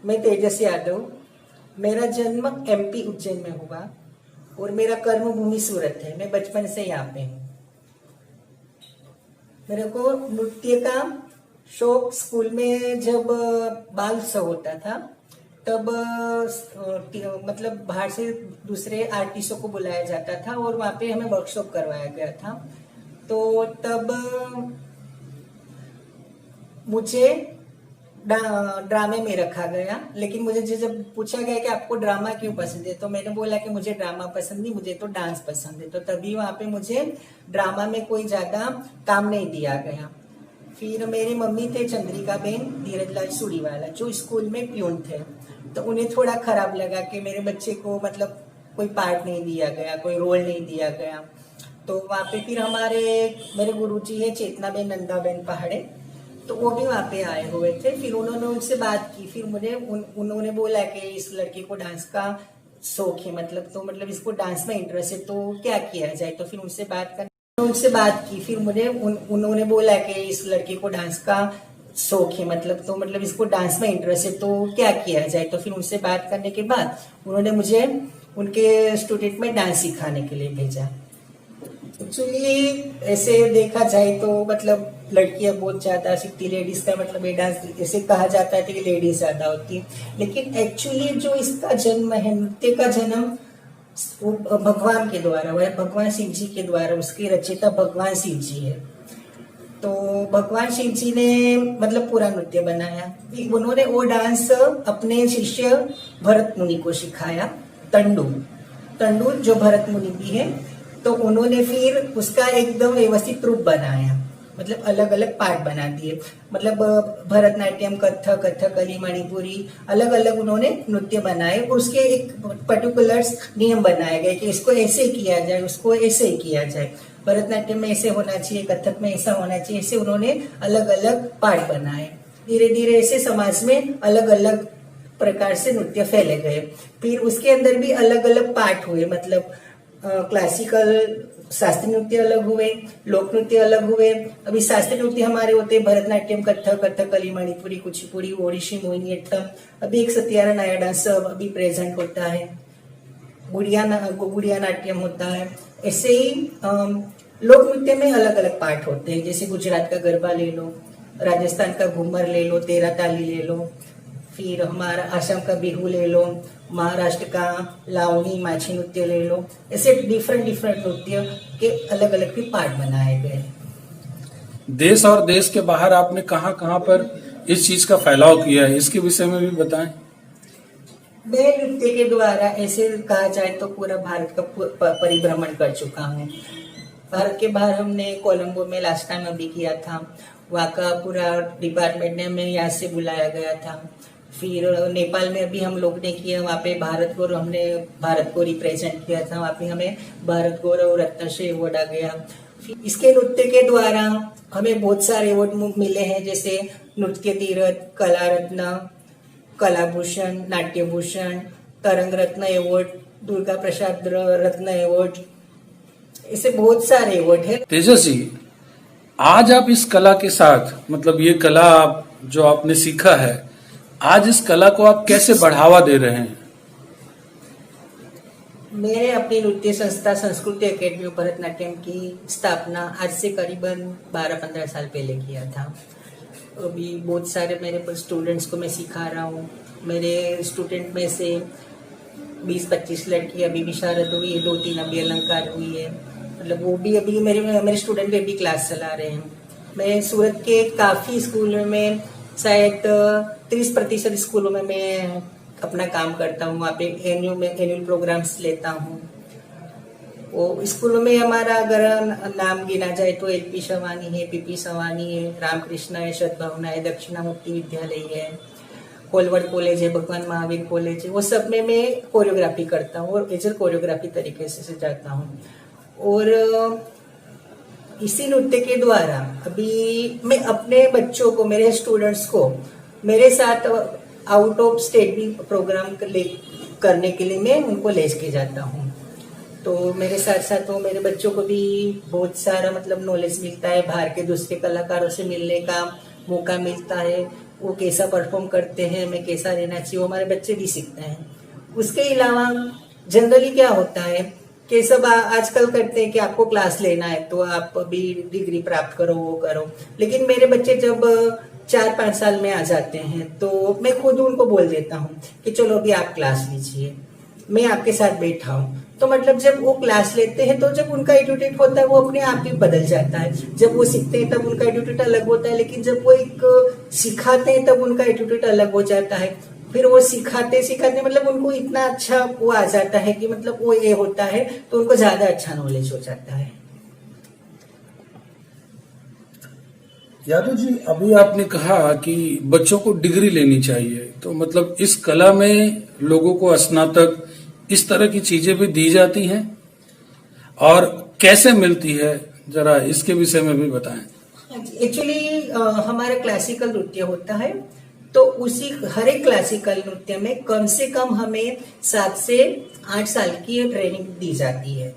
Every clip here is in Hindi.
मैं तेजस यादव। मेरा जन्म एमपी उज्जैन में हुआ और मेरा कर्म भूमि सूरत है। मैं बचपन से यहाँ पे हूँ। मेरे को नृत्य का शौक स्कूल में जब बाल उत्सव होता था तब मतलब बाहर से दूसरे आर्टिस्टों को बुलाया जाता था और वहाँ पे हमें वर्कशॉप करवाया गया था। तो तब मुझे ड्रामे में रखा गया, लेकिन मुझे जब पूछा गया कि आपको ड्रामा क्यों पसंद है तो मैंने बोला कि मुझे ड्रामा पसंद नहीं, मुझे तो डांस पसंद है। तो तभी वहाँ पे मुझे ड्रामा में कोई ज्यादा काम नहीं दिया गया। फिर मेरी मम्मी थे चंद्रिका बेन धीरजलाल सूरीवाला, जो स्कूल में प्यून थे। तो उन्हें थोड़ा खराब लगा कि मेरे बच्चे को मतलब कोई पार्ट नहीं दिया गया, कोई रोल नहीं दिया गया। तो वहाँ पे फिर मेरे गुरुजी है चेतनाबेन नंदाबेन पहाड़े, तो वो भी वहाँ पे आए हुए थे। फिर उन्होंने उनसे बात की। फिर मुझे उन्होंने बोला कि इस लड़के को डांस का शौक है, मतलब इसको डांस में इंटरेस्ट है, तो क्या किया जाए। तो फिर उनसे बात की। फिर मुझे उन्होंने बोला कि इस लड़के को डांस का शौक है, मतलब इसको डांस में इंटरेस्ट है, तो क्या किया जाए। तो फिर उनसे बात करने के बाद उन्होंने मुझे उनके स्टूडेंट में डांस सिखाने के लिए भेजा। एक्चुअली ऐसे देखा जाए तो मतलब लड़कियां बहुत ज्यादा सीखती, लेडीज का मतलब ये डांस ऐसे कहा जाता है कि लेडीज ज्यादा होती है, लेकिन एक्चुअली जो इसका जन्म है, नृत्य का जन्म वो भगवान के द्वारा हुआ है, भगवान शिव जी के द्वारा। उसके रचयिता भगवान शिव जी है। तो भगवान शिव जी ने मतलब पूरा नृत्य बनाया। उन्होंने वो डांस अपने शिष्य भरत मुनि को सिखाया। तंडु जो भरत मुनि भी है, तो उन्होंने फिर उसका एकदम व्यवस्थित रूप बनाया, मतलब अलग अलग पार्ट बना दिए। मतलब भरतनाट्यम, कथक, कथकली, मणिपुरी, अलग अलग उन्होंने नृत्य बनाए और उसके एक पर्टिकुलर नियम बनाए गए कि इसको ऐसे किया जाए, उसको ऐसे किया जाए, भरतनाट्यम में ऐसे होना चाहिए, कथक में ऐसा होना चाहिए। ऐसे उन्होंने अलग अलग पार्ट बनाए। धीरे धीरे ऐसे समाज में अलग अलग प्रकार से नृत्य फैले गए। फिर उसके अंदर भी अलग अलग पार्ट हुए, मतलब क्लासिकल शास्त्रीय नृत्य अलग हुए, लोक नृत्य अलग हुए। अभी शास्त्रीय नृत्य हमारे होते हैं भरतनाट्यम, कथक, कथकली, मणिपुरी, कुचिपुड़ी, ओडिसी, मोहिनीअट्टम। अभी एक सत्यारा नया डांस अभी प्रेजेंट होता है, गुड़िया नाट्यम होता है। ऐसे ही लोक नृत्य में अलग अलग पार्ट होते हैं, जैसे गुजरात का गरबा ले लो, राजस्थान का घूमर ले लो, तेरा ताली ले लो, फिर हमारा असम का बिहू ले लो, महाराष्ट्र का लावनी, माझी नृत्य ले लो। ऐसे डिफरेंट नृत्य के अलग अलग भी पार्ट बनाए गए। देश और देश के बाहर आपने कहाँ कहाँ पर इस चीज का फैलाव किया है, इसके विषय में भी बताएं। मैं नृत्य के द्वारा ऐसे कहा जाए तो पूरा भारत का परिभ्रमण कर चुका हूँ। भारत के बाहर हमने कोलंबो में लास्ट टाइम अभी किया था, वहाँ का पूरा डिपार्टमेंट ने हमें यहाँ से बुलाया गया था। फिर नेपाल में अभी हम लोग ने किया, वहाँ पे हमने भारत को रिप्रेजेंट किया था, वहाँ पे हमें भारत गौरव रत्न से अवार्ड आ गया। इसके नृत्य के द्वारा हमें बहुत सारे अवार्ड मिले हैं, जैसे नृत्य तीरथ, कला रत्न, कलाभूषण, नाट्यभूषण, तरंग रत्न अवार्ड, दुर्गा प्रसाद रत्न अवार्ड, ऐसे बहुत सारे अवार्ड है। तेजस जी, आज आप इस कला के साथ, मतलब ये कला जो आपने सीखा है, आज इस कला को आप कैसे बढ़ावा दे रहे हैं? मैंने अपनी नृत्य संस्था संस्कृति एकेडमी भरतनाट्यम की स्थापना आज से करीबन 12-15 साल पहले किया था। अभी बहुत सारे मेरे स्टूडेंट्स को मैं सिखा रहा हूँ। मेरे स्टूडेंट में से 20-25 लड़की अभी भी शारद हुई है, 2-3 अभी अलंकार हुई है। मतलब वो भी अभी मेरे स्टूडेंट भी अभी क्लास चला रहे हैं। मैं सूरत के काफी स्कूलों में, शायद 30% स्कूलों में मैं अपना काम करता हूँ। वहाँ पे एनुअल प्रोग्राम्स लेता हूँ। वो स्कूलों में हमारा अगर नाम गिना जाए तो एलपी सवानी है, पीपी सवानी है, रामकृष्ण है, सद्भावना है, दक्षिणामूर्ति विद्यालय है, कोलवर्ड कॉलेज है, भगवान महावीर कॉलेज है। वो सब में मैं कोरियोग्राफी करता हूँ और एज कोरियोग्राफी तरीके से जाता हूँ। और इसी नृत्य के द्वारा अभी मैं अपने बच्चों को, मेरे स्टूडेंट्स को मेरे साथ आउट ऑफ स्टेट भी प्रोग्राम करने के लिए मैं उनको ले के जाता हूँ। तो मेरे साथ साथ वो मेरे बच्चों को भी बहुत सारा मतलब नॉलेज मिलता है, बाहर के दूसरे कलाकारों से मिलने का मौका मिलता है। वो कैसा परफॉर्म करते हैं, हमें कैसा रहना चाहिए, वो हमारे बच्चे भी सीखते हैं। उसके अलावा जनरली क्या होता है कि सब आजकल करते हैं कि आपको क्लास लेना है तो आप अभी डिग्री प्राप्त करो, वो करो। लेकिन मेरे बच्चे जब 4-5 साल में आ जाते हैं तो मैं खुद उनको बोल देता हूँ कि चलो अभी आप क्लास लीजिए, मैं आपके साथ बैठा हूँ। तो मतलब जब वो क्लास लेते हैं तो जब उनका एटीट्यूड होता है वो अपने आप ही बदल जाता है। जब वो सीखते हैं तब उनका एटीट्यूड अलग होता है, लेकिन जब वो एक सिखाते हैं तब उनका एटीट्यूड अलग हो जाता है। फिर वो सिखाते सिखाते मतलब उनको इतना अच्छा वो आ जाता है कि मतलब वो ये होता है तो उनको ज्यादा अच्छा नॉलेज हो जाता है। यादव जी, अभी आपने कहा कि बच्चों को डिग्री लेनी चाहिए, तो मतलब इस कला में लोगों को स्नातक इस तरह की चीजें भी दी जाती हैं और कैसे मिलती है, जरा इसके विषय में भी बताएं। एक्चुअली हमारा क्लासिकल नृत्य होता है तो उसी हर एक क्लासिकल नृत्य में कम से कम हमें 7 से 8 साल की ट्रेनिंग दी जाती है।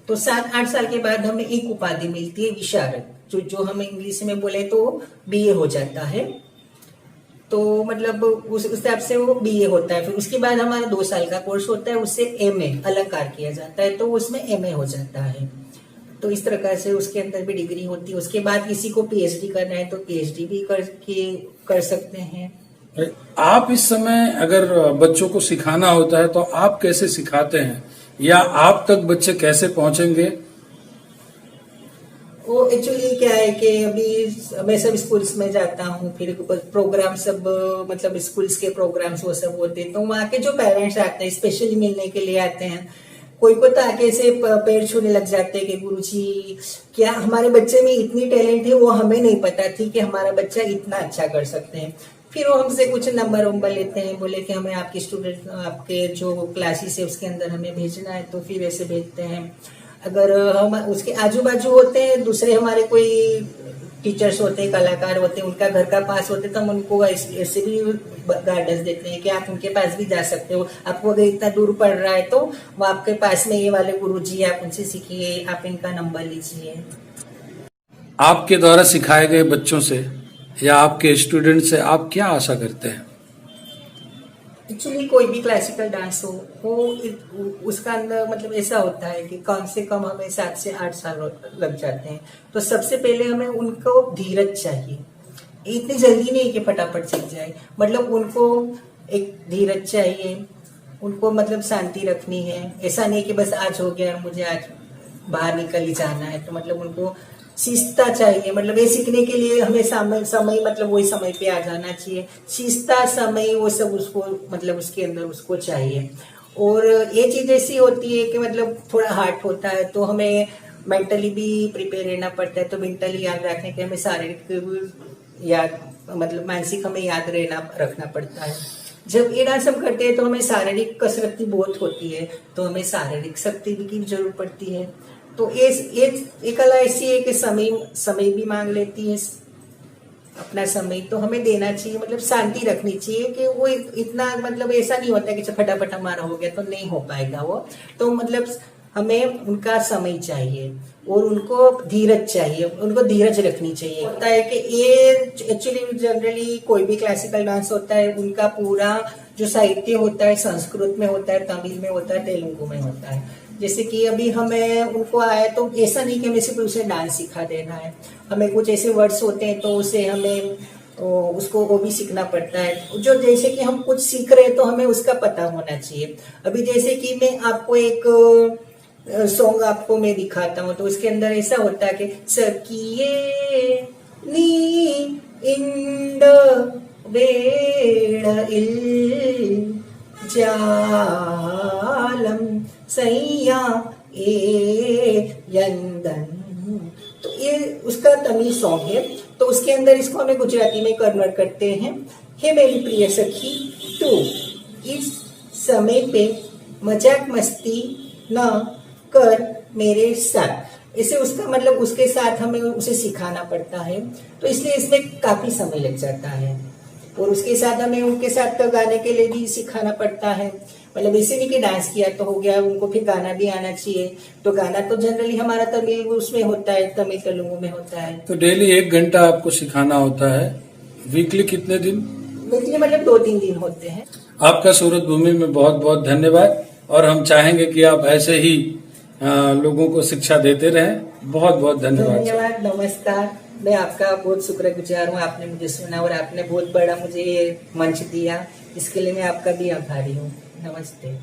तो 7-8 साल के बाद हमें एक उपाधि मिलती है विशारद, जो हम इंग्लिश में बोले तो बीए हो जाता है। तो मतलब उस हिसाब से वो बीए होता है। फिर उसके बाद हमारा 2 साल का कोर्स होता है, उससे एमए अलंकार किया जाता है तो उसमें एमए हो जाता है। तो इस प्रकार से उसके अंदर भी डिग्री होती है। उसके बाद किसी को पीएचडी करना है तो पीएचडी भी कर सकते हैं। आप इस समय अगर बच्चों को सिखाना होता है तो आप कैसे सिखाते हैं, या आप तक बच्चे कैसे पहुंचेंगे? वो एक्चुअली क्या है कि अभी मैं सब स्कूल्स में जाता हूँ, फिर प्रोग्राम सब मतलब स्कूल्स के प्रोग्राम्स वो सब होते हैं तो वहाँ के जो पेरेंट्स आते हैं स्पेशली मिलने के लिए आते हैं। कोई को तो आके ऐसे पैर छूने लग जाते हैं कि गुरुजी क्या हमारे बच्चे में इतनी टैलेंट है, वो हमें नहीं पता थी कि हमारा बच्चा इतना अच्छा कर सकते हैं। फिर वो हमसे कुछ नंबर वंबर लेते हैं, बोले कि हमें आपके स्टूडेंट आपके जो क्लासेस है उसके अंदर हमें भेजना है, तो फिर ऐसे भेजते हैं। अगर हम उसके आजू बाजू होते हैं दूसरे हमारे कोई टीचर्स होते हैं, कलाकार होते हैं, उनका घर का पास होते हैं तो हम उनको ऐसे भी गाइडेंस देते हैं कि आप उनके पास भी जा सकते हो। आपको अगर इतना दूर पड़ रहा है तो वो आपके पास में ये वाले गुरुजी आप उनसे सीखिए, आप इनका नंबर लीजिए। आपके द्वारा सिखाए गए बच्चों से या आपके स्टूडेंट से आप क्या आशा करते हैं? एक्चुअली कोई भी क्लासिकल डांस हो वो उसका अंदर मतलब ऐसा होता है कि कम से कम हमें 7 से 8 साल लग जाते हैं। तो सबसे पहले हमें उनको धीरज चाहिए, इतनी जल्दी नहीं कि फटाफट सीख जाए। मतलब उनको एक धीरज चाहिए, उनको मतलब शांति रखनी है। ऐसा नहीं कि बस आज हो गया मुझे आज बाहर निकल ही जाना है, तो मतलब उनको शिस्ता चाहिए। मतलब ये सीखने के लिए हमें समय मतलब वही समय पे आ जाना चाहिए। शिस्ता समय वो सब उसको मतलब उसके अंदर उसको चाहिए। और ये चीज ऐसी होती है कि मतलब थोड़ा हार्ड होता है तो हमें मेंटली भी प्रिपेयर रहना पड़ता है। तो मेंटली याद रखने के हमें शारीरिक याद मतलब मानसिक हमें याद रखना पड़ता है। जब ये डांस हम करते हैं तो हमें शारीरिक कसरत की बहुत होती है, तो हमें शारीरिक शक्ति की जरूरत पड़ती है। तो ये कला ऐसी है कि समय भी मांग लेती है, अपना समय तो हमें देना चाहिए। मतलब शांति रखनी चाहिए कि वो इतना मतलब ऐसा नहीं होता कि फटाफट हमारा हो गया तो नहीं हो पाएगा वो। तो मतलब हमें उनका समय चाहिए और उनको धीरज चाहिए, उनको धीरज रखनी चाहिए। होता है कि ये एक्चुअली जनरली कोई भी क्लासिकल डांस होता है उनका पूरा जो साहित्य होता है संस्कृत में होता है, तमिल में होता है, तेलुगु में होता है। जैसे कि अभी हमें उनको आया तो ऐसा नहीं कि हमें सिर्फ उसे डांस सिखा देना है, हमें कुछ ऐसे वर्ड्स होते हैं तो उसे हमें उसको वो भी सीखना पड़ता है। जो जैसे कि हम कुछ सीख रहे हैं तो हमें उसका पता होना चाहिए। अभी जैसे कि मैं आपको एक सॉन्ग आपको मैं दिखाता हूँ तो उसके अंदर ऐसा होता है कि सकिये नी इंड वेड़ इल जालम सैया ए यंदन। तो ये उसका तमिल सॉन्ग है। तो उसके अंदर इसको हमें गुजराती में कन्वर्ट करते हैं। हे मेरी प्रिय सखी तू इस समय पे मजाक मस्ती न कर मेरे साथ, इसे उसका मतलब उसके साथ हमें उसे सिखाना पड़ता है। तो इसलिए इसमें काफी समय लग जाता है और उसके साथ हमें उनके साथ तो गाने के लिए भी सिखाना पड़ता है। मतलब ऐसे नहीं कि डांस किया तो हो गया, उनको फिर गाना भी आना चाहिए। तो गाना तो जनरली हमारा तमिल उसमें होता है, तमिल तेलुगु में होता है। तो डेली 1 घंटा आपको सिखाना होता है वीकली कितने दिन? वीकली मतलब 2-3 दिन होते हैं। आपका सूरत भूमि में बहुत बहुत धन्यवाद, और हम चाहेंगे कि आप ऐसे ही लोगों को शिक्षा देते रहें। बहुत बहुत धन्यवाद। धन्यवाद, नमस्कार। मैं आपका बहुत शुक्रगुजार हूँ, आपने मुझे सुना और आपने बहुत बड़ा मुझे ये मंच दिया, इसके लिए मैं आपका भी आभारी हूँ। नमस्ते।